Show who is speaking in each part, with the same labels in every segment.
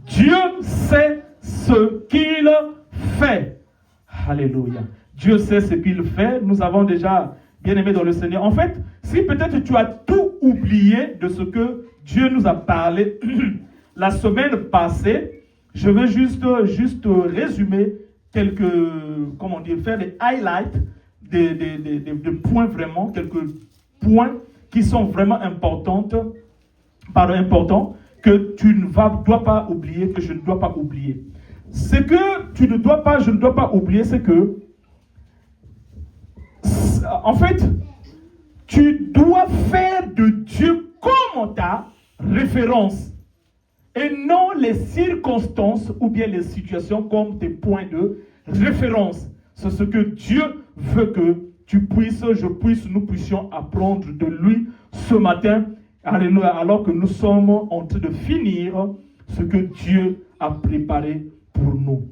Speaker 1: Dieu sait ce qu'il fait. Alléluia. Dieu sait ce qu'il fait. Nous avons déjà bien aimé dans le Seigneur. En fait, si peut-être tu as tout oublié de ce que Dieu nous a parlé la semaine passée, je vais juste résumer faire des highlights, des points vraiment, quelques points qui sont vraiment importants que tu ne dois pas oublier, que je ne dois pas oublier. Ce que je ne dois pas oublier, c'est que, en fait, tu dois faire de Dieu comme ta référence et non les circonstances ou bien les situations comme tes points de référence. C'est ce que Dieu veut que nous puissions apprendre de lui ce matin. Alléluia, alors que nous sommes en train de finir ce que Dieu a préparé pour nous.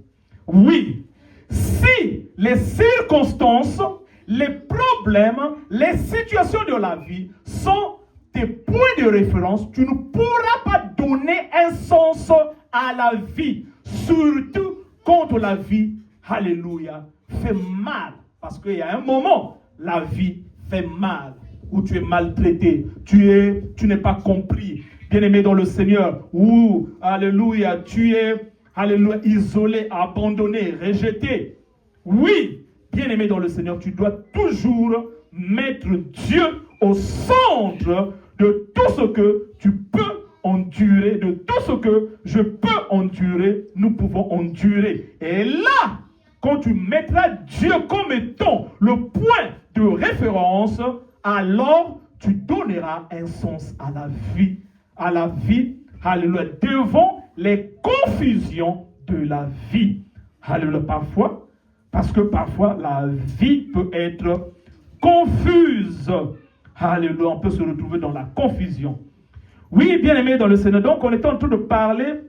Speaker 1: Oui, si les circonstances, les problèmes, les situations de la vie sont tes points de référence, tu ne pourras pas donner un sens à la vie, surtout quand la vie, alléluia, fait mal. Parce qu'il y a un moment, la vie fait mal, où tu es maltraité, tu n'es pas compris, bien-aimé dans le Seigneur, où, alléluia, tu es, alléluia, isolé, abandonné, rejeté. Oui, bien-aimé dans le Seigneur, tu dois toujours mettre Dieu au centre de tout ce que tu peux endurer, de tout ce que je peux endurer, nous pouvons endurer. Et là, quand tu mettras Dieu comme étant le point de référence, alors tu donneras un sens à la vie, alléluia, devant les confusions de la vie. Alléluia, parce que parfois la vie peut être confuse. Alléluia, on peut se retrouver dans la confusion. Oui, bien-aimé dans le Seigneur, donc on est en train de parler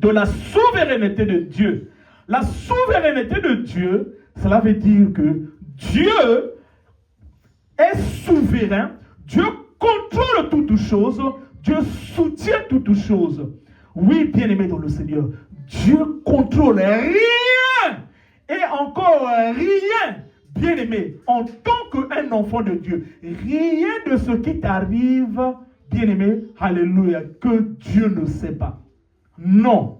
Speaker 1: de la souveraineté de Dieu. La souveraineté de Dieu, cela veut dire que Dieu est souverain, Dieu contrôle toutes choses, Dieu soutient toutes choses. Oui, bien-aimé dans le Seigneur, Dieu contrôle rien et encore rien. Bien-aimé, en tant qu'un enfant de Dieu, rien de ce qui t'arrive, bien-aimé, alléluia, que Dieu ne sait pas. Non,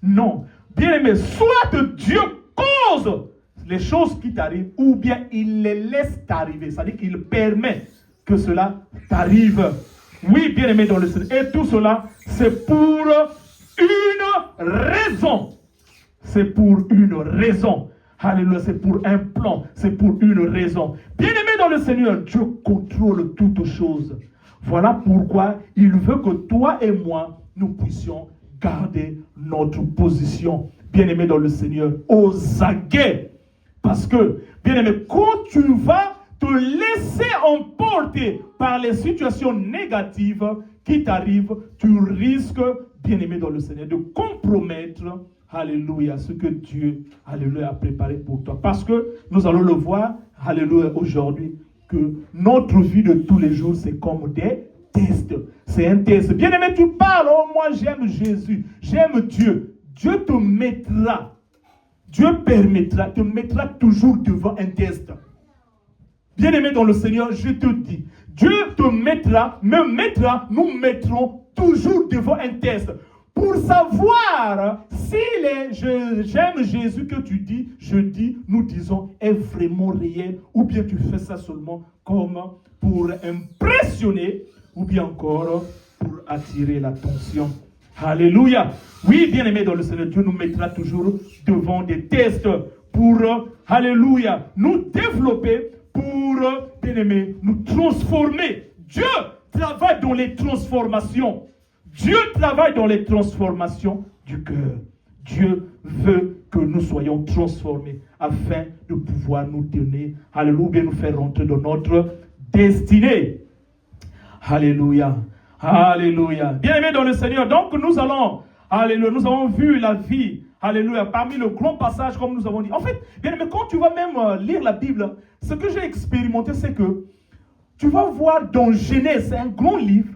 Speaker 1: non. Bien-aimé, soit Dieu cause les choses qui t'arrivent, ou bien il les laisse t'arriver. C'est-à-dire qu'il permet que cela t'arrive. Oui, bien-aimé dans le Seigneur. Et tout cela, c'est pour une raison. C'est pour une raison. Alléluia, c'est pour un plan, c'est pour une raison. Bien-aimé dans le Seigneur, Dieu contrôle toutes choses. Voilà pourquoi il veut que toi et moi, nous puissions garder notre position, bien-aimé dans le Seigneur, aux aguets. Parce que, bien-aimé, quand tu vas te laisser emporter par les situations négatives qui t'arrivent, tu risques, bien-aimé dans le Seigneur, de compromettre, alléluia, ce que Dieu, alléluia, a préparé pour toi. Parce que nous allons le voir, alléluia, aujourd'hui, que notre vie de tous les jours, c'est comme des tests. C'est un test. Bien-aimé, tu parles, oh, moi j'aime Jésus, j'aime Dieu. Dieu te mettra, Dieu permettra, te mettra toujours devant un test. Bien-aimé dans le Seigneur, je te dis, Dieu te mettra, nous mettrons toujours devant un test. Pour savoir si j'aime Jésus que tu dis, je dis, nous disons, est vraiment réel, ou bien tu fais ça seulement comme pour impressionner, ou bien encore pour attirer l'attention. Alléluia. Oui, bien-aimé dans le Seigneur, Dieu nous mettra toujours devant des tests pour, alléluia, nous développer, pour, bien-aimé, nous transformer. Dieu travaille dans les transformations. Dieu travaille dans les transformations du cœur. Dieu veut que nous soyons transformés afin de pouvoir nous donner, alléluia, nous faire rentrer dans notre destinée. Alléluia. Alléluia. Bien-aimés dans le Seigneur, donc nous allons, alléluia, nous avons vu la vie, alléluia, parmi le grand passage comme nous avons dit. En fait, bien-aimé, quand tu vas même lire la Bible, ce que j'ai expérimenté, c'est que tu vas voir dans Genèse, c'est un grand livre,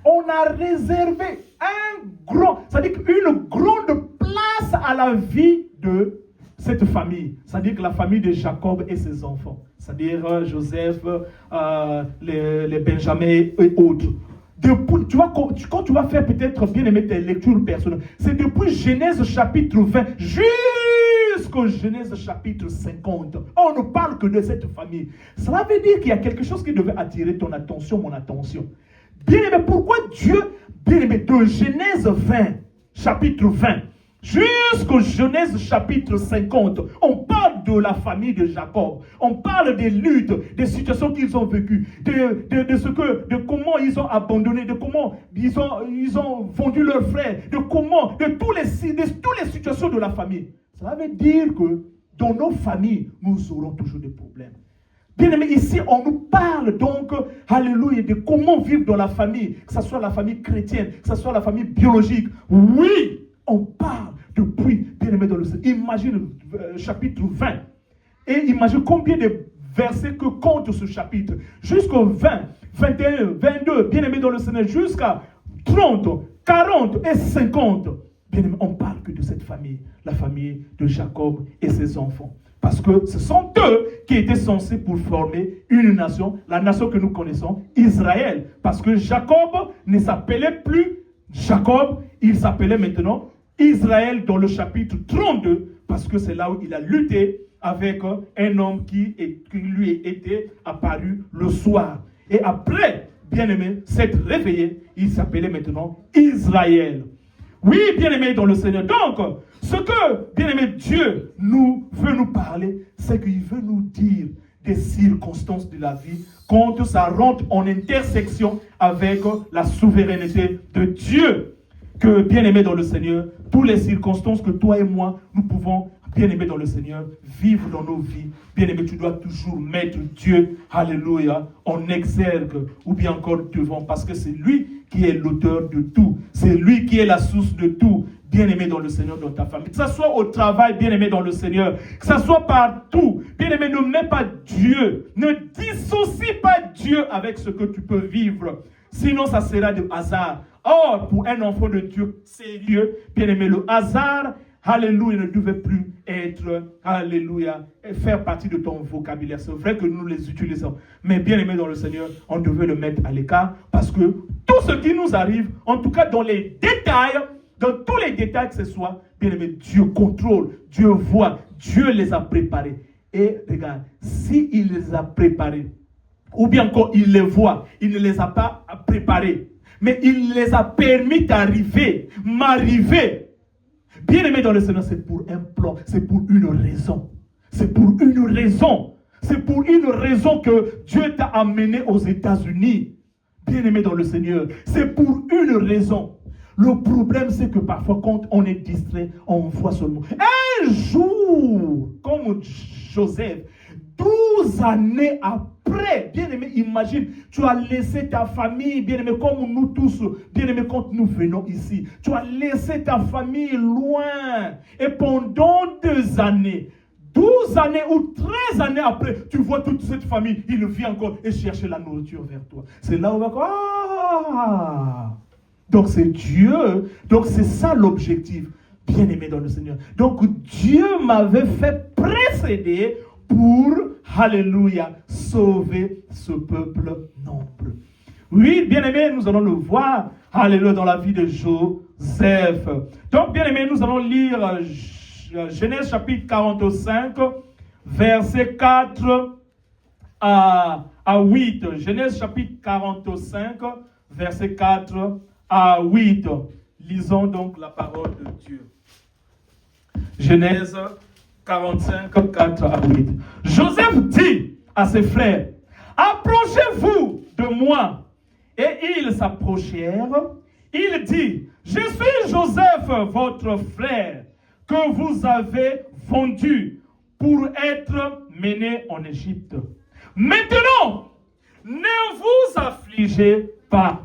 Speaker 1: on a réservé c'est-à-dire une grande place à la vie de cette famille. C'est-à-dire que la famille de Jacob et ses enfants. C'est-à-dire Joseph, les Benjamin et autres. Depuis, tu vois, quand tu vas faire peut-être bien aimer tes lectures personnelles, c'est depuis Genèse chapitre 20 jusqu'au Genèse chapitre 50. On ne parle que de cette famille. Cela veut dire qu'il y a quelque chose qui devait attirer ton attention, mon attention. Bien aimé, pourquoi Dieu, bien aimé, de Genèse 20, chapitre 20, jusqu'au Genèse chapitre 50, on parle de la famille de Jacob, on parle des luttes, des situations qu'ils ont vécues, de comment ils ont abandonné, de comment ils ont vendu leurs frères, de toutes les situations de la famille. Cela veut dire que dans nos familles, nous aurons toujours des problèmes. Bien aimé, ici, on nous parle donc, alléluia, de comment vivre dans la famille, que ce soit la famille chrétienne, que ce soit la famille biologique. Oui, on parle depuis, bien aimé, dans le Seigneur. Imagine chapitre 20. Et imagine combien de versets que compte ce chapitre. Jusqu'au 20, 21, 22, bien aimé dans le Seigneur, jusqu'à 30, 40 et 50. Bien aimé, on parle que de cette famille, la famille de Jacob et ses enfants. Parce que ce sont eux qui étaient censés pour former une nation, la nation que nous connaissons, Israël. Parce que Jacob ne s'appelait plus Jacob, il s'appelait maintenant Israël dans le chapitre 32, parce que c'est là où il a lutté avec un homme qui lui était apparu le soir. Et après, bien-aimé, s'être réveillé, il s'appelait maintenant Israël. Oui, bien-aimé dans le Seigneur. Donc, ce que, bien-aimé, Dieu veut nous parler, c'est qu'il veut nous dire des circonstances de la vie quand ça rentre en intersection avec la souveraineté de Dieu. Que, bien-aimé dans le Seigneur, toutes les circonstances que toi et moi, nous pouvons, bien-aimé dans le Seigneur, vivre dans nos vies. Bien-aimé, tu dois toujours mettre Dieu, alléluia, en exergue ou bien encore devant, parce que c'est lui qui est l'auteur de tout. C'est lui qui est la source de tout. Bien-aimé dans le Seigneur, dans ta famille. Que ce soit au travail, bien-aimé dans le Seigneur. Que ce soit partout. Bien-aimé, ne mets pas Dieu. Ne dissocie pas Dieu avec ce que tu peux vivre. Sinon, ça sera de hasard. Or, pour un enfant de Dieu sérieux, bien-aimé, le hasard, alléluia, ne devait plus être, alléluia, faire partie de ton vocabulaire. C'est vrai que nous les utilisons. Mais bien-aimé dans le Seigneur, on devait le mettre à l'écart parce que tout ce qui nous arrive, en tout cas dans les détails, dans tous les détails que ce soit, bien-aimé, Dieu contrôle, Dieu voit, Dieu les a préparés. Et regarde, s'il les a préparés, ou bien encore il les voit, il ne les a pas préparés, mais il les a permis m'arriver. Bien-aimé dans le Seigneur, c'est pour un plan, c'est pour une raison. C'est pour une raison. C'est pour une raison que Dieu t'a amené aux États-Unis. Bien-aimé dans le Seigneur, c'est pour une raison. Le problème, c'est que parfois, quand on est distrait, on voit seulement. Un jour, comme Joseph, 12 années après, bien-aimé, imagine, tu as laissé ta famille, bien-aimé, comme nous tous, bien-aimé, quand nous venons ici, tu as laissé ta famille loin. Et pendant 2 années, 12 années ou 13 années après, tu vois toute cette famille, il vient encore et chercher la nourriture vers toi. C'est là où on va dire, ah! Donc c'est Dieu, donc c'est ça l'objectif, bien-aimé dans le Seigneur. Donc Dieu m'avait fait précéder pour, alléluia, sauver ce peuple nombreux. Oui, bien-aimé, nous allons le voir, alléluia, dans la vie de Joseph. Donc, bien-aimé, nous allons lire Genèse chapitre 45, versets 4 à 8. Genèse chapitre 45, versets 4 à 8. Lisons donc la parole de Dieu. Genèse 45, 4 à 8. Joseph dit à ses frères, approchez-vous de moi. Et ils s'approchèrent. Il dit, je suis Joseph, votre frère, que vous avez vendu pour être mené en Égypte. Maintenant, ne vous affligez pas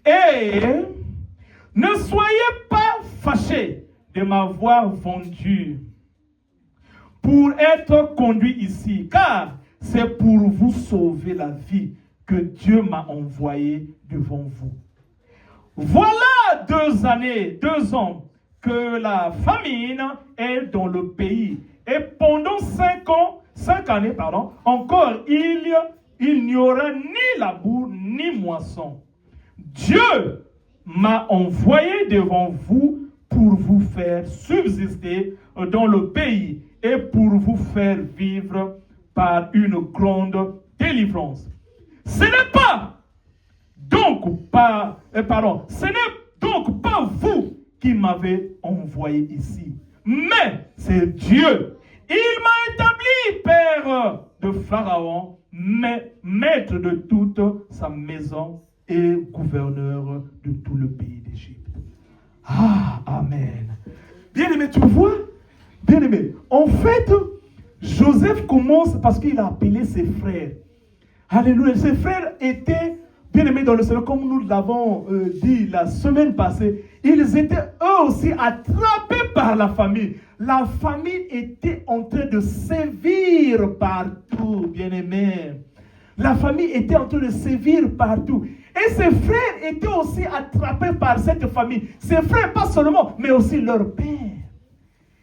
Speaker 1: et ne soyez pas fâchés de m'avoir vendu pour être conduit ici, car c'est pour vous sauver la vie que Dieu m'a envoyé devant vous. Voilà 2 années, 2 ans que la famine est dans le pays. Et pendant 5 années, encore, il n'y aura ni labour ni moisson. Dieu m'a envoyé devant vous pour vous faire subsister dans le pays et pour vous faire vivre par une grande délivrance. Ce n'est donc pas vous qui m'avez envoyé ici, mais c'est Dieu. Il m'a établi père de Pharaon, mais maître de toute sa maison et gouverneur de tout le pays d'Égypte. Ah, amen. Bien-aimé, tu vois? Bien-aimé, en fait, Joseph commence parce qu'il a appelé ses frères. Alléluia. Ses frères étaient bien-aimés dans le Seigneur, comme nous l'avons dit la semaine passée. Ils étaient eux aussi attrapés par la famine. La famine était en train de sévir partout, bien-aimés. La famille était en train de sévir partout. Et ses frères étaient aussi attrapés par cette famille. Ses frères, pas seulement, mais aussi leur père.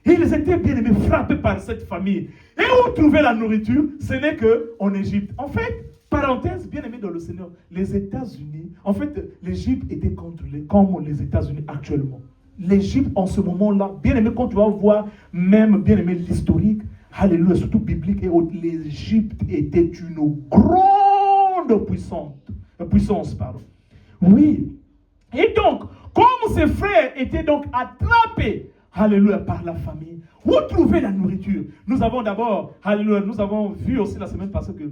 Speaker 1: Ils étaient bien aimés, frappés par cette famille. Et où trouver la nourriture? Ce n'est qu'en Égypte. En fait, parenthèse, bien aimé dans le Seigneur, les États-Unis, en fait, l'Égypte était contrôlée comme les États-Unis actuellement. L'Égypte, en ce moment-là, bien aimé, quand tu vas voir, même bien aimé l'historique, alléluia, surtout biblique et autres, l'Égypte était une grande puissance. Oui. Et donc, comme ses frères étaient donc attrapés, alléluia, par la famille, où trouver la nourriture? Nous avons d'abord, alléluia, nous avons vu aussi la semaine passée que,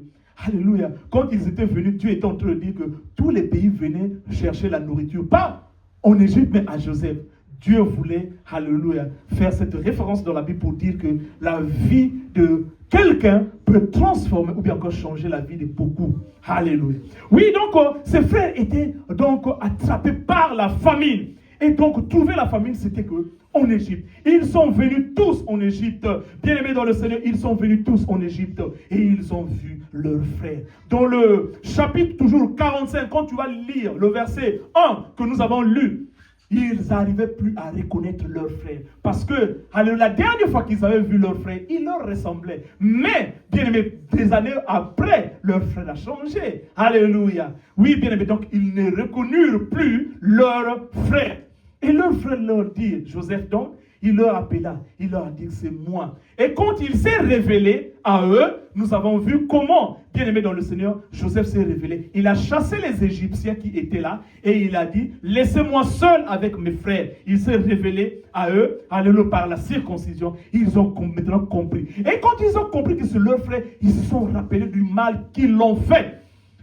Speaker 1: alléluia, quand ils étaient venus, Dieu était en train de dire que tous les pays venaient chercher la nourriture, pas en Égypte, mais à Joseph. Dieu voulait, alléluia, faire cette référence dans la Bible pour dire que la vie de quelqu'un peut transformer ou bien encore changer la vie de beaucoup. Alléluia. Oui, donc, ses frères étaient donc attrapés par la famine. Et donc, trouver la famine, c'était que en Égypte. Ils sont venus tous en Égypte. Bien-aimés dans le Seigneur, ils sont venus tous en Égypte. Et ils ont vu leurs frères. Dans le chapitre toujours 45, quand tu vas lire le verset 1 que nous avons lu, ils n'arrivaient plus à reconnaître leurs frères. Parce que la dernière fois qu'ils avaient vu leurs frères, ils leur ressemblaient. Mais, bien aimé, des années après, leur frère a changé. Alléluia. Oui, bien aimé, donc ils ne reconnurent plus leurs frères. Et leur frère leur dit, Joseph donc, il leur appela, il leur a dit que c'est moi. Et quand il s'est révélé à eux, nous avons vu comment, bien aimé dans le Seigneur, Joseph s'est révélé. Il a chassé les Égyptiens qui étaient là et il a dit, laissez-moi seul avec mes frères. Il s'est révélé à eux, alléluia, par la circoncision. Ils ont maintenant compris. Et quand ils ont compris que c'est leur frère, ils se sont rappelés du mal qu'ils l'ont fait.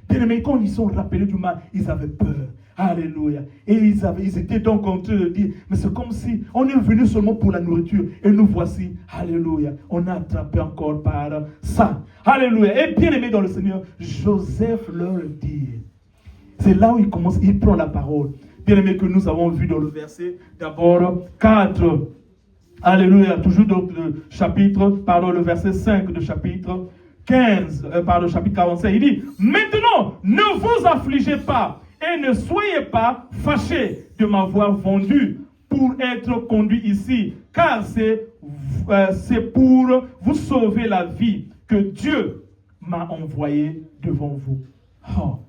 Speaker 1: Bien aimé, quand ils se sont rappelés du mal, ils avaient peur. Alléluia. Et ils étaient donc en train de dire, mais c'est comme si on est venu seulement pour la nourriture. Et nous voici, alléluia, on a attrapé encore par ça. Alléluia. Et bien aimé dans le Seigneur, Joseph leur dit. C'est là où il commence, il prend la parole. Bien aimé que nous avons vu dans le verset d'abord 4. Alléluia. Toujours dans le chapitre, le verset 5 du chapitre 15, chapitre 45. Il dit, maintenant, ne vous affligez pas. Et ne soyez pas fâchés de m'avoir vendu pour être conduit ici, car c'est pour vous sauver la vie que Dieu m'a envoyé devant vous. Oh.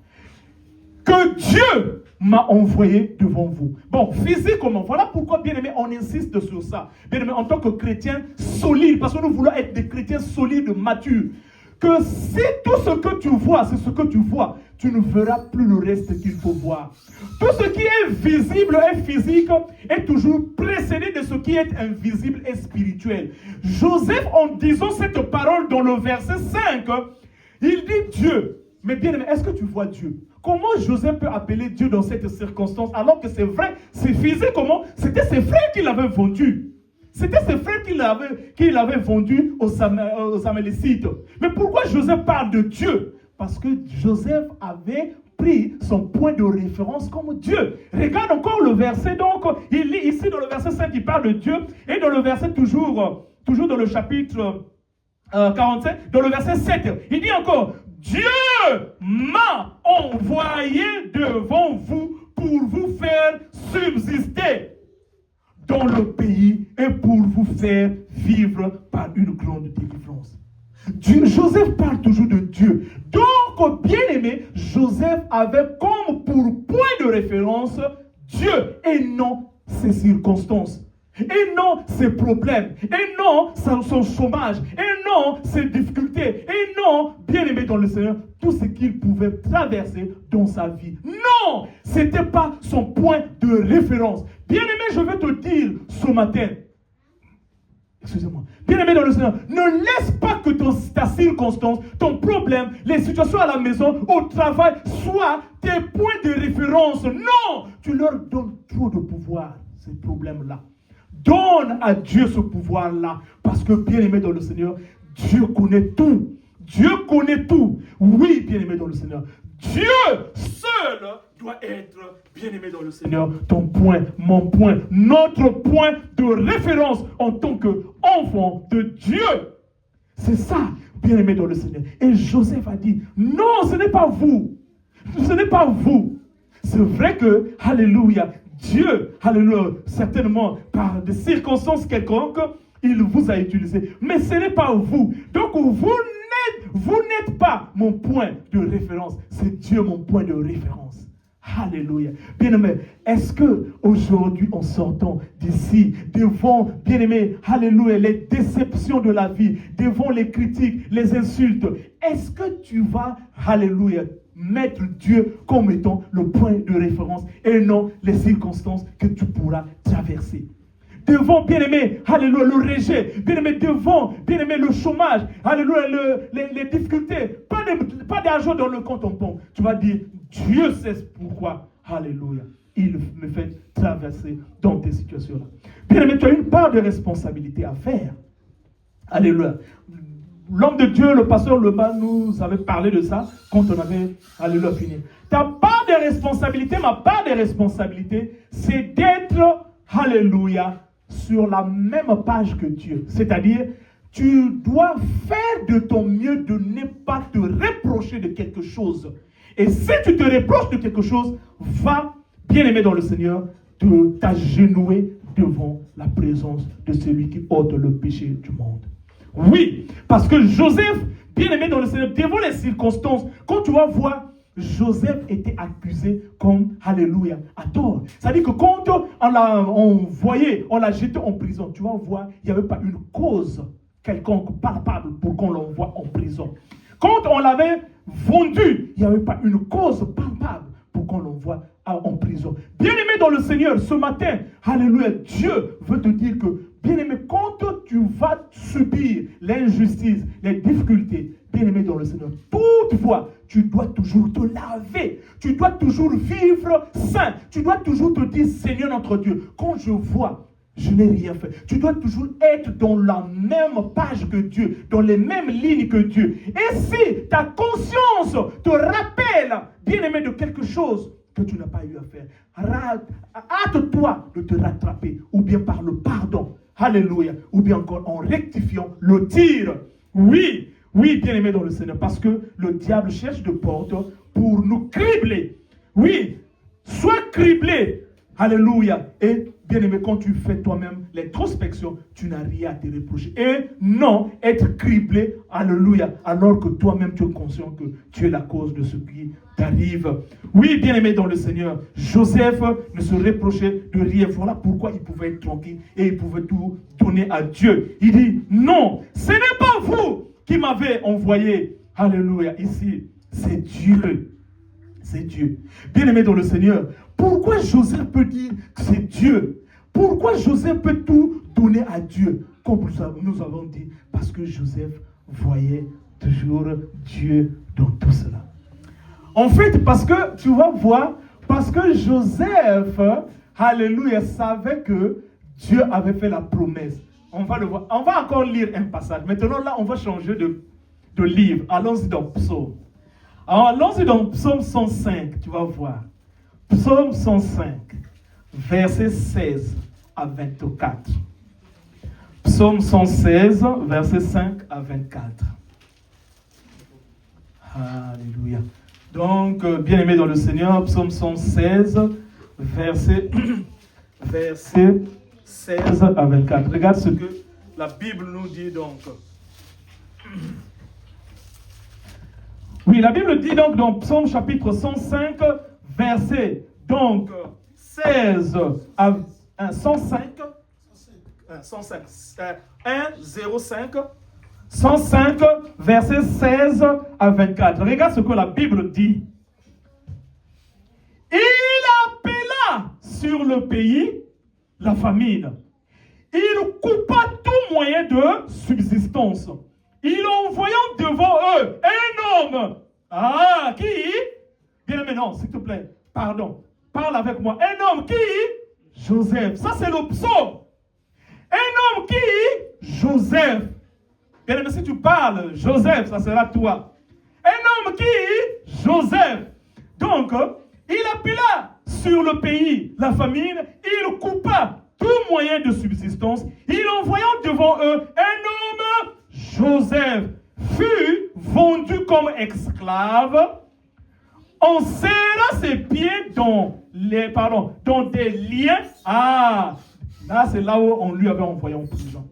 Speaker 1: Que Dieu m'a envoyé devant vous. Bon, physiquement, voilà pourquoi, bien aimé, on insiste sur ça. Bien aimé, en tant que chrétien solide, parce que nous voulons être des chrétiens solides, matures. Que si tout ce que tu vois, c'est ce que tu vois, tu ne verras plus le reste qu'il faut voir. Tout ce qui est visible et physique est toujours précédé de ce qui est invisible et spirituel. Joseph, en disant cette parole dans le verset 5, il dit Dieu. Mais bien aimé, est-ce que tu vois Dieu? Comment Joseph peut appeler Dieu dans cette circonstance alors que c'est vrai, c'est physique, comment? C'était ses frères qui l'avaient vendu. C'était ses frères qui l'avaient vendu aux Amalécites. Mais pourquoi Joseph parle de Dieu? Parce que Joseph avait pris son point de référence comme Dieu. Regarde encore le verset, donc, il lit ici dans le verset 5, il parle de Dieu, et dans le verset toujours dans le chapitre 45, dans le verset 7, il dit encore, Dieu m'a envoyé devant vous pour vous faire subsister dans le pays et pour vous faire vivre par une grande délivrance. Joseph parle toujours de Dieu. Donc, bien aimé, Joseph avait comme pour point de référence Dieu et non ses circonstances. Et non ses problèmes, et non son chômage, et non ses difficultés, et non, bien aimé dans le Seigneur, tout ce qu'il pouvait traverser dans sa vie. Non, ce n'était pas son point de référence. Bien aimé, je vais te dire ce matin, excusez-moi, bien aimé dans le Seigneur, ne laisse pas que ta circonstance, ton problème, les situations à la maison, au travail, soient tes points de référence. Non, tu leur donnes trop de pouvoir, ces problèmes-là. Donne à Dieu ce pouvoir-là. Parce que, bien-aimé dans le Seigneur, Dieu connaît tout. Dieu connaît tout. Oui, bien-aimé dans le Seigneur. Dieu seul doit être, bien-aimé dans le Seigneur, ton point, mon point, notre point de référence en tant qu'enfant de Dieu. C'est ça, bien-aimé dans le Seigneur. Et Joseph a dit, non, ce n'est pas vous. Ce n'est pas vous. C'est vrai que, alléluia, Dieu, alléluia, certainement, par des circonstances quelconques, il vous a utilisé. Mais ce n'est pas vous. Donc, vous n'êtes pas mon point de référence. C'est Dieu mon point de référence. Alléluia. Bien-aimé, est-ce que aujourd'hui, en sortant d'ici, devant, bien-aimé, alléluia, les déceptions de la vie, devant les critiques, les insultes, est-ce que tu vas, alléluia, mettre Dieu comme étant le point de référence et non les circonstances que tu pourras traverser? Devant, bien-aimé, alléluia, le rejet, bien-aimé, devant, bien-aimé, le chômage, alléluia, les difficultés, pas d'argent dans le compte en banque. Tu vas dire, Dieu sait pourquoi, alléluia, il me fait traverser dans tes situations-là. Bien-aimé, tu as une part de responsabilité à faire. Alléluia. L'homme de Dieu, le pasteur Lebas, nous avait parlé de ça quand on avait, alléluia, fini. Ta part de responsabilité, ma part de responsabilité, c'est d'être, alléluia, sur la même page que Dieu. C'est-à-dire, tu dois faire de ton mieux de ne pas te reprocher de quelque chose. Et si tu te reproches de quelque chose, va, bien-aimé dans le Seigneur, t'agenouiller devant la présence de celui qui ôte le péché du monde. Oui, parce que Joseph, bien-aimé dans le Seigneur, devant les circonstances, quand tu vas voir, Joseph était accusé comme, alléluia, à tort. C'est-à-dire que quand on l'a jeté en prison, tu vas voir, il n'y avait pas une cause quelconque palpable pour qu'on l'envoie en prison. Quand on l'avait vendu, il n'y avait pas une cause palpable pour qu'on l'envoie en prison. Bien-aimé dans le Seigneur, ce matin, alléluia, Dieu veut te dire que, bien-aimé, quand tu vas subir l'injustice, les difficultés, bien-aimé dans le Seigneur, toutefois, tu dois toujours te laver. Tu dois toujours vivre saint. Tu dois toujours te dire, Seigneur notre Dieu, quand je vois, je n'ai rien fait. Tu dois toujours être dans la même page que Dieu, dans les mêmes lignes que Dieu. Et si ta conscience te rappelle, bien-aimé, de quelque chose que tu n'as pas eu à faire, hâte-toi de te rattraper, ou bien par le pardon. Alléluia. Ou bien encore en rectifiant le tir. Oui, bien-aimé dans le Seigneur, parce que le diable cherche de porte pour nous cribler. Oui, sois criblé. Alléluia. Et bien-aimé, quand tu fais toi-même l'introspection, tu n'as rien à te reprocher. Et non, être criblé, alléluia, alors que toi-même tu es conscient que tu es la cause de ce qui t'arrive. Oui, bien-aimé dans le Seigneur, Joseph ne se reprochait de rien. Voilà pourquoi il pouvait être tranquille et il pouvait tout donner à Dieu. Il dit, non, ce n'est pas vous qui m'avez envoyé. Alléluia, ici, c'est Dieu. C'est Dieu. Bien-aimé dans le Seigneur, pourquoi Joseph peut dire que c'est Dieu? Pourquoi Joseph peut tout donner à Dieu? Comme nous avons dit, parce que Joseph voyait toujours Dieu dans tout cela. En fait, parce que, tu vas voir, parce que Joseph, alléluia, savait que Dieu avait fait la promesse. On va le voir. On va encore lire un passage. Maintenant, là, on va changer de livre. Allons-y dans Psaume. Alors, allons-y dans Psaume 105, tu vas voir. Psaume 105, versets 16 à 24. Psaume 116, versets 5 à 24. Alléluia. Donc, bien-aimé dans le Seigneur, Psaume 116, verset 16 à 24. Regarde ce que la Bible nous dit donc. Oui, la Bible dit donc dans Psaume chapitre 105, verset donc 16 à 105, 105, verset 16 à 24. Regarde ce que la Bible dit. Il appela sur le pays la famine. Il coupa tout moyen de subsistance. Il envoya devant eux un homme. Ah, qui? Bien aimé, non, s'il te plaît. Pardon. Parle avec moi. Un homme qui? Joseph. Ça, c'est le psaume. Un homme qui? Joseph. Bien aimé, si tu parles, Joseph, ça sera toi. Un homme qui? Joseph. Donc, il appela sur le pays la famine. Il coupa tout moyen de subsistance. Il envoya devant eux un homme. Joseph fut vendu comme esclave. On serra ses pieds dans des liens. Ah, là c'est là où on lui avait envoyé en prison.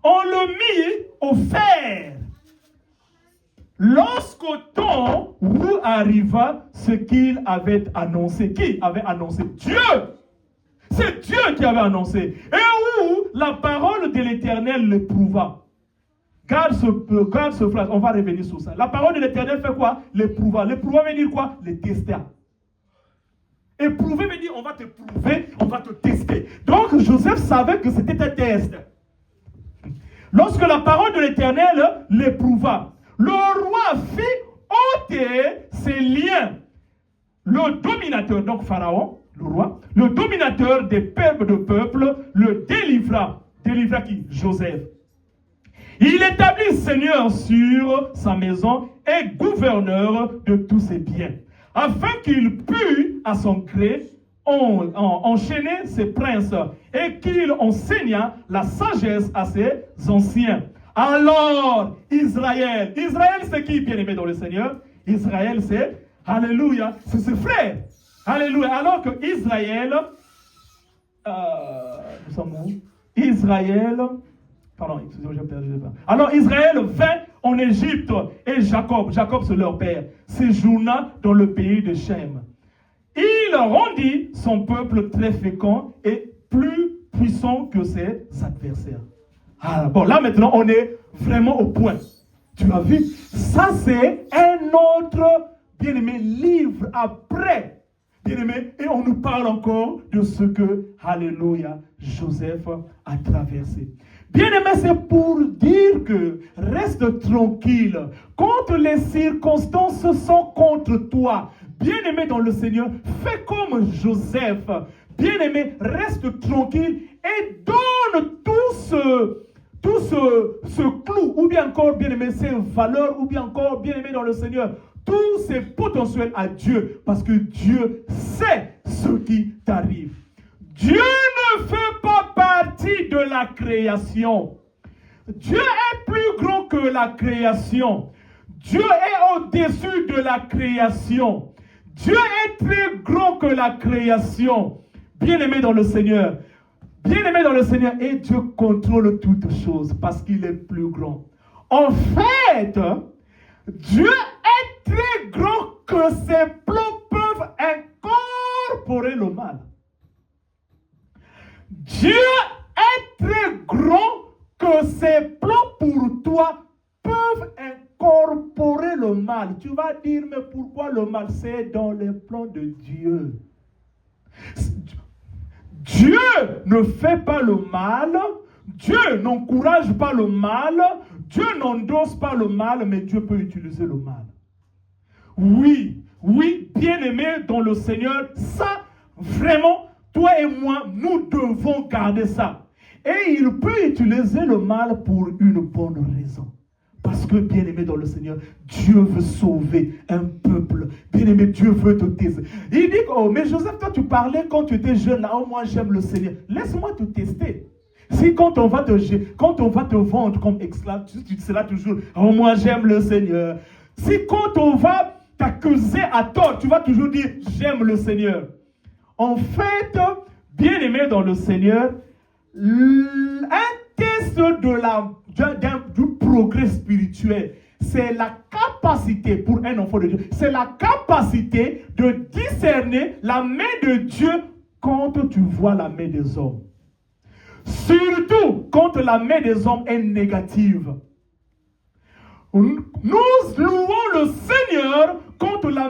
Speaker 1: On le mit au fer. Lorsqu'au temps où arriva ce qu'il avait annoncé. Qui avait annoncé? Dieu. C'est Dieu qui avait annoncé. Et où la parole de l'Éternel le prouva. Garde ce phrase, on va revenir sur ça. La parole de l'Éternel fait quoi? L'éprouva. L'éprouva veut dire quoi? Le tester. Éprouver veut dire on va te prouver, on va te tester. Donc Joseph savait que c'était un test. Lorsque la parole de l'Éternel l'éprouva, le roi fit ôter ses liens. Le dominateur, donc Pharaon, le roi, le dominateur des peuples de peuple, le délivra. Délivra qui? Joseph. Il établit seigneur sur sa maison et gouverneur de tous ses biens, afin qu'il pût, à son gré, enchaîner ses princes et qu'il enseignât la sagesse à ses anciens. Alors, Israël c'est qui, bien-aimé dans le Seigneur? Israël c'est, alléluia, c'est ses frères. Alléluia. Alors que Israël, nous sommes où? Israël... Pardon, excusez-moi, j'ai perdu le temps. Alors Israël vint en Égypte et Jacob c'est leur père, séjourna dans le pays de Shem. Il rendit son peuple très fécond et plus puissant que ses adversaires. Ah, bon, là maintenant on est vraiment au point. Tu as vu? Ça c'est un autre, bien-aimé, livre après. Bien-aimé, et on nous parle encore de ce que, alléluia, Joseph a traversé. Bien-aimé, c'est pour dire que reste tranquille. Quand les circonstances sont contre toi, bien-aimé dans le Seigneur, fais comme Joseph. Bien-aimé, reste tranquille et donne tout ce clou, ou bien encore, bien-aimé, ces valeurs, ou bien encore, bien-aimé dans le Seigneur, tous ces potentiels à Dieu, parce que Dieu sait ce qui t'arrive. Dieu ne fait pas partie de la création. Dieu est plus grand que la création. Dieu est au-dessus de la création. Dieu est plus grand que la création. Bien-aimé dans le Seigneur. Bien-aimé dans le Seigneur. Et Dieu contrôle toutes choses parce qu'il est plus grand. En fait, Dieu est très grand que ses plans peuvent incorporer le mal. Dieu est très grand que ses plans pour toi peuvent incorporer le mal. Tu vas dire, mais pourquoi le mal? C'est dans les plans de Dieu. Dieu ne fait pas le mal. Dieu n'encourage pas le mal. Dieu n'endosse pas le mal, mais Dieu peut utiliser le mal. Oui, bien-aimé dans le Seigneur, ça, vraiment, toi et moi, nous devons garder ça. Et il peut utiliser le mal pour une bonne raison. Parce que, bien-aimé dans le Seigneur, Dieu veut sauver un peuple. Bien-aimé, Dieu veut te tester. Il dit, oh, mais Joseph, toi, tu parlais quand tu étais jeune, là, oh, moi, j'aime le Seigneur. Laisse-moi te tester. Si quand on va te vendre comme esclave, tu seras toujours, oh, moi, j'aime le Seigneur. Si quand on va t'accuser à tort, tu vas toujours dire, j'aime le Seigneur. En fait, bien-aimé dans le Seigneur, un test du progrès spirituel, c'est la capacité pour un enfant de Dieu, c'est la capacité de discerner la main de Dieu quand tu vois la main des hommes. Surtout quand la main des hommes est négative. Nous louons le Seigneur quand la